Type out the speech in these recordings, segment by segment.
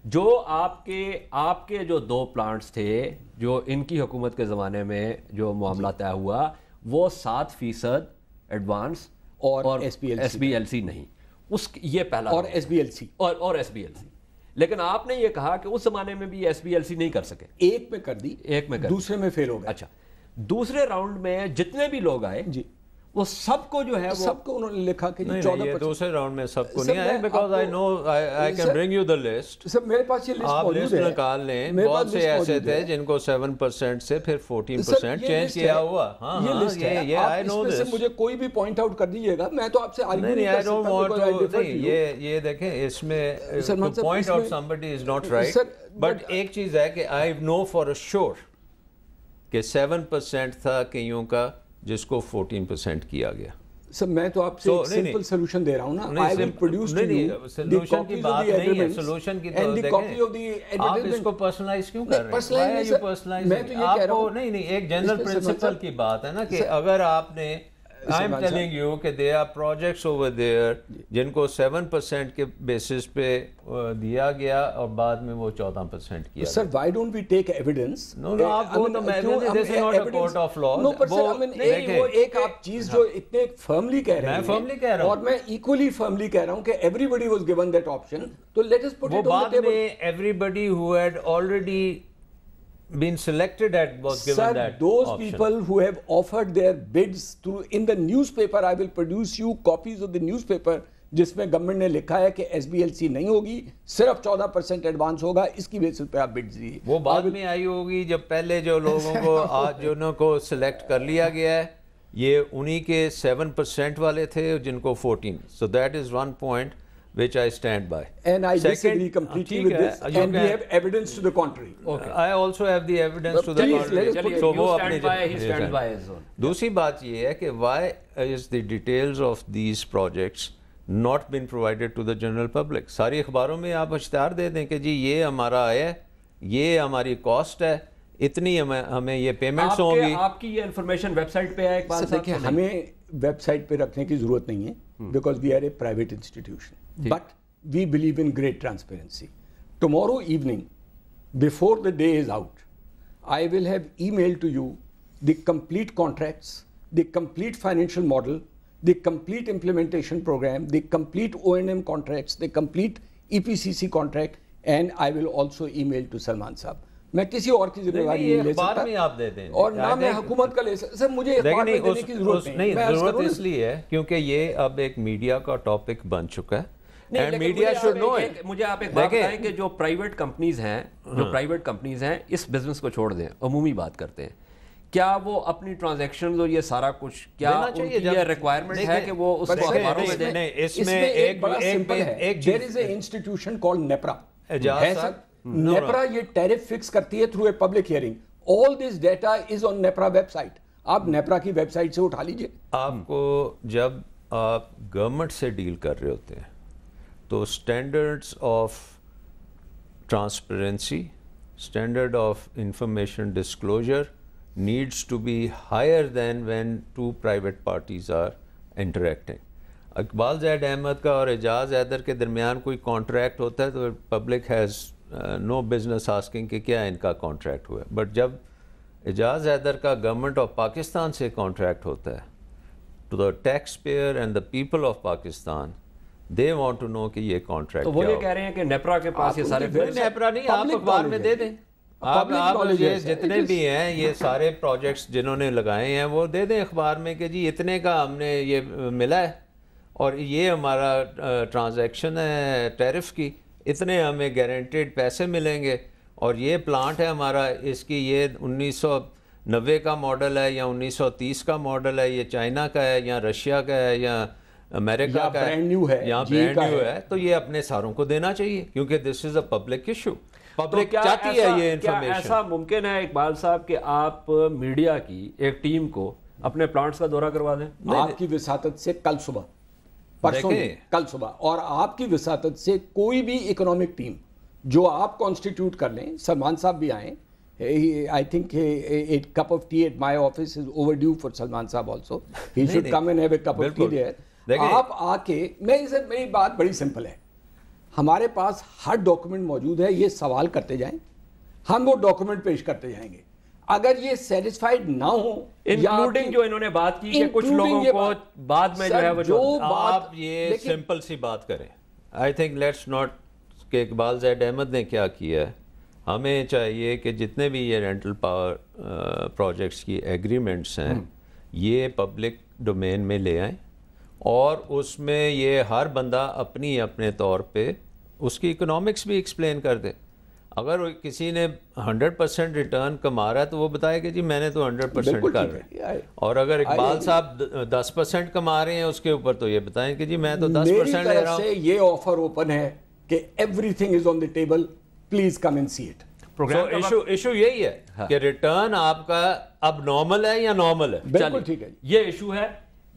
جو آپ کے جو 2 پلانٹس تھے جو ان کی حکومت کے زمانے میں جو معاملہ طے ہوا وہ 7% ایڈوانس اور ایس بی ایل سی نہیں، یہ پہلا، اور ایس بی ایل سی اور ایس بی ایل سی. لیکن آپ نے یہ کہا کہ اس زمانے میں بھی ایس بی ایل سی نہیں کر سکے. ایک میں کر دی، دوسرے میں فیل ہو گئے. اچھا، دوسرے راؤنڈ میں جتنے بھی لوگ آئے جی وہ سب کو جو ہے سب کو انہوں نے لکھا کہ 14% دوسرے راؤنڈ میں سب کو نہیں آئے. Because I know I can bring you the list. Sir میرے پاس یہ لسٹ آپ لسٹ نکال لیں. بہت سے ایسے تھے جن کو 7% سے پھر 14% چینج کیا ہوا. ہاں یہ آئی نو دس. مجھے کوئی بھی پوائنٹ آؤٹ کر دیجیے گا، میں تو آپ سے آرگیو نہیں کر سکتا. یہ دیکھیں اس میں point out somebody is not right. But ایک چیز ہے کہ آئی نو فار اے شور کہ 7% تھا کئیوں کا جس کو 14% کیا گیا. سر میں تو آپ سے ایک سمپل سولوشن دے رہا ہوں نا. I will produce to you the copy of the agreements and the copy of the advertisement. آپ اس کو پرسنلائز کیوں کر رہے ہیں؟ Why are you personalizing? آپ کو نہیں ایک جنرل پرنسپل کی بات ہے نا کہ اگر آپ نے I'm telling you کہ there are projects over there جن کو 7% کے بیسس پہ دیا گیا اور بعد میں وہ 14% کیا. Sir, why don't we take evidence? No, آپ کو تو میں this is not a court of law. No, but sir, وہ ایک آپ چیز جو اتنے firmly کہہ رہے ہیں، میں firmly کہہ رہا ہوں اور میں equally firmly کہہ رہا ہوں کہ everybody was given that option. تو let us put it on the table. وہ بعد میں everybody who had already been selected was given Sir, that those option. people who have offered their bids through in the newspaper, I will produce you copies of the newspaper جس میں government نے لکھا ہے کہ S B L C نہیں ہوگی، صرف 14% advance ہوگا، اس کی بیسس پہ آپ بڈز دیے. وہ بعد میں آئی ہوگی جب پہلے جو لوگوں کو آج جنہوں کو سلیکٹ کر لیا گیا ہے یہ انہی کے 7% والے تھے جن کو 14. So that is one point which I stand by. And I disagree completely with this, and we have evidence to the contrary. Okay. I also have the evidence to the contrary. So وہ stand by his own. دوسری بات یہ ہے کہ why is the details of these projects not been provided to the general public? ساری اخباروں میں آپ اشتہار دے دیں کہ جی یہ ہمارا آیا ہے، یہ ہماری کاسٹ ہے، اتنی ہمیں یہ پیمنٹس ہوں گی. آپ کی یہ انفارمیشن ویب سائٹ پہ ہے اقبال صاحب؟ ہمیں ویب سائٹ پہ رکھنے کی ضرورت نہیں ہے because we are a private institution. But we believe in great transparency. Tomorrow evening, before the day is out, I will have emailed to you the complete contracts, the complete financial model, the complete implementation program, the complete O&M contracts, the complete EPCC contract, and I will also email to Salman Saab. میں کسی اور کی ذمہ داری نہیں لے سکتا میں آپ دے دیں اور نہ میں حکومت کا لے سکتا. سر مجھے اخبار میں دینے کی ضرورت نہیں. ضرورت اس لیے ہے کیونکہ یہ اب ایک میڈیا کا ٹاپک بن چکا ہے. Media should know it. مجھے آپ ایک بات بتائیں کہ جو پرائیویٹ کمپنیز ہیں اس بزنس کو چھوڑ دیں، عمومی بات کرتے ہیں، کیا وہ اپنی ٹرانزیکشنز اور یہ سارا کچھ کیا ان کی یہ ریکوائرمنٹ ہے کہ وہ اس کو اخباروں میں دیں؟ اس میں ایک بڑا سمپل ہے. There is an institution called NEPRA. NEPRA یہ ٹیرف فکس کرتی ہے through a public hearing. All this data is on NEPRA website. آپ نیپرا کی ویب سائٹ سے اٹھا لیجئے. آپ کو جب آپ گورنمنٹ سے ڈیل کر رہے ہوتے ہیں تو standards of transparency, standard of information disclosure needs to be higher than when two private parties are interacting. Iqbal Zaid Ahmed کا اور اعجاز حیدر کے درمیان کوئی کانٹریکٹ ہوتا ہے تو public has no business asking کہ کیا ان کا کانٹریکٹ ہوا ہے. بٹ جب اعجاز حیدر کا گورنمنٹ آف پاکستان سے کانٹریکٹ ہوتا ہے to the taxpayer and the people of Pakistan they want to know کہ یہ کانٹریکٹ. تو وہ یہ کہہ رہے ہیں کہ نیپرا کے پاس یہ سارے نیپرا نہیں، آپ اخبار میں دے دیں. آپ جتنے بھی ہیں یہ سارے پروجیکٹس جنہوں نے لگائے ہیں وہ دے دیں اخبار میں کہ جی اتنے کا ہم نے یہ ملا ہے اور یہ ہمارا ٹرانزیکشن ہے ٹیرف کی، اتنے ہمیں گارنٹیڈ پیسے ملیں گے اور یہ پلانٹ ہے ہمارا، اس کی یہ 1990 کا ماڈل ہے یا 1930 کا ماڈل ہے، یہ چائنا کا ہے یا رشیا کا ہے یا امریکہ کا ہے یا برانڈ نیو ہے. تو یہ اپنے ساروں کو دینا چاہیے کیونکہ دس از اے پبلک ایشو. پبلک چاہتی ہے یہ انفارمیشن. ایسا ممکن ہے اقبال صاحب کہ آپ میڈیا کی ایک ٹیم کو اپنے پلانٹس کا دورہ کروا دیں آپ کی وساطت سے کل صبح، پرسوں کل صبح، اور آپ کی وساطت سے کوئی بھی اکنامک ٹیم جو آپ کانسٹیٹیوٹ کر لیں، سلمان صاحب بھی آئیں. I think a cup of tea at my office is overdue for Salman Saab also. He should come and have a cup of tea there. آپ آ کے میری بات بڑی سمپل ہے. ہمارے پاس ہر ڈاکومنٹ موجود ہے, یہ سوال کرتے جائیں, ہم وہ ڈاکومنٹ پیش کرتے جائیں گے. اگر یہ سیٹسفائیڈ نہ ہو, انکلوڈنگ جو انہوں نے بات کی کہ کچھ لوگوں کو بعد میں جو ہے وہ آپ یہ سمپل سی بات کریں. آئی تھنک لیٹس ناٹ کہ اقبال زید احمد نے کیا کیا ہے, ہمیں چاہیے کہ جتنے بھی یہ رینٹل پاور پروجیکٹس کی ایگریمنٹس ہیں یہ پبلک ڈومین میں لے آئیں, اور اس میں یہ ہر بندہ اپنے طور پہ اس کی اکنامکس بھی ایکسپلین کر دے. اگر کسی نے 100% ریٹرن کما رہا ہے تو وہ بتائے کہ جی میں نے تو 100% کر رہا ہے, اور اگر اقبال صاحب 10% کما رہے ہیں اس کے اوپر تو یہ بتائیں کہ جی میں تو 10% لے رہا ہوں. یہ آفر اوپن ہے کہ every thing is on the table, please come and see it. Issue یہی ہے کہ ریٹرن آپ کا اب نارمل ہے یا نارمل ہے. بالکل ٹھیک ہے, یہ ایشو ہے.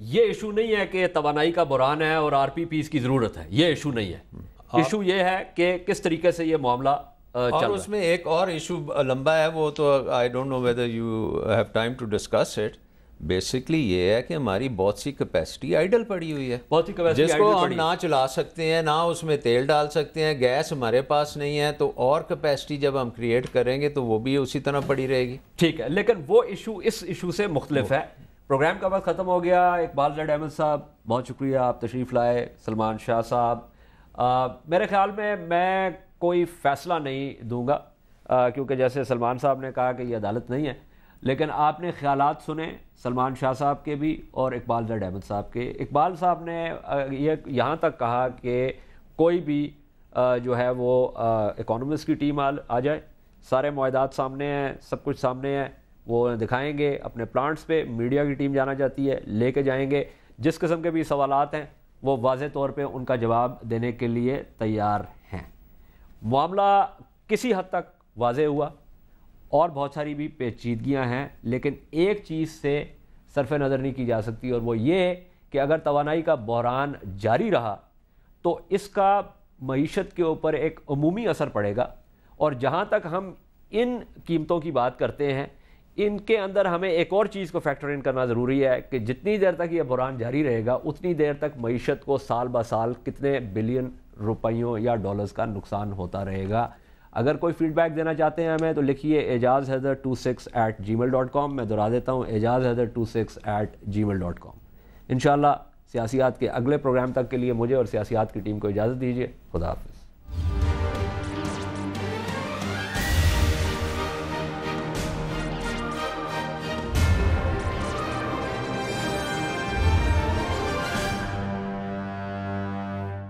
یہ ایشو نہیں ہے کہ توانائی کا بحران ہے اور آر پی پیز کی ضرورت ہے, یہ ایشو نہیں ہے. ایشو یہ ہے کہ کس طریقے سے یہ معاملہ, اور اس میں ایک اور ایشو لمبا ہے, وہ تو I don't know whether you have time to discuss it. Basically یہ ہے کہ ہماری بہت سی کیپیسٹی آئیڈل پڑی ہوئی ہے, جس کو ہم نہ چلا سکتے ہیں, نہ اس میں تیل ڈال سکتے ہیں, گیس ہمارے پاس نہیں ہے, تو اور کیپیسٹی جب ہم کریٹ کریں گے تو وہ بھی اسی طرح پڑی رہے گی. ٹھیک ہے, لیکن وہ ایشو اس ایشو سے مختلف ہے. پروگرام کا وقت ختم ہو گیا. اقبال زید احمد صاحب بہت شکریہ, آپ تشریف لائے. سلمان شاہ صاحب, میرے خیال میں کوئی فیصلہ نہیں دوں گا, کیونکہ جیسے سلمان صاحب نے کہا کہ یہ عدالت نہیں ہے, لیکن آپ نے خیالات سنے سلمان شاہ صاحب کے بھی اور اقبال زید احمد صاحب کے. اقبال صاحب نے یہاں تک کہا کہ کوئی بھی جو ہے وہ اکانومسٹ کی ٹیم آ جائے, سارے معاہدات سامنے ہیں, سب کچھ سامنے ہے, وہ دکھائیں گے اپنے پلانٹس پہ. میڈیا کی ٹیم جانا چاہتی ہے, لے کے جائیں گے. جس قسم کے بھی سوالات ہیں وہ واضح طور پہ ان کا جواب دینے کے لیے تیار ہیں. معاملہ کسی حد تک واضح ہوا, اور بہت ساری بھی پیچیدگیاں ہیں, لیکن ایک چیز سے صرف نظر نہیں کی جا سکتی, اور وہ یہ کہ اگر توانائی کا بحران جاری رہا تو اس کا معیشت کے اوپر ایک عمومی اثر پڑے گا. اور جہاں تک ہم ان قیمتوں کی بات کرتے ہیں, ان کے اندر ہمیں ایک اور چیز کو فیکٹر ان کرنا ضروری ہے کہ جتنی دیر تک یہ بحران جاری رہے گا اتنی دیر تک معیشت کو سال بہ سال کتنے بلین روپیوں یا ڈالرز کا نقصان ہوتا رہے گا. اگر کوئی فیڈ بیک دینا چاہتے ہیں ہمیں تو لکھیے اعجازحیدر26@gmail.com. میں دہرا دیتا ہوں, اعجازحیدر26@gmail.com. انشاءاللہ سیاسیات کے اگلے پروگرام تک کے لیے مجھے اور سیاسیات کی ٹیم کو اجازت دیجیے. خدا حافظ.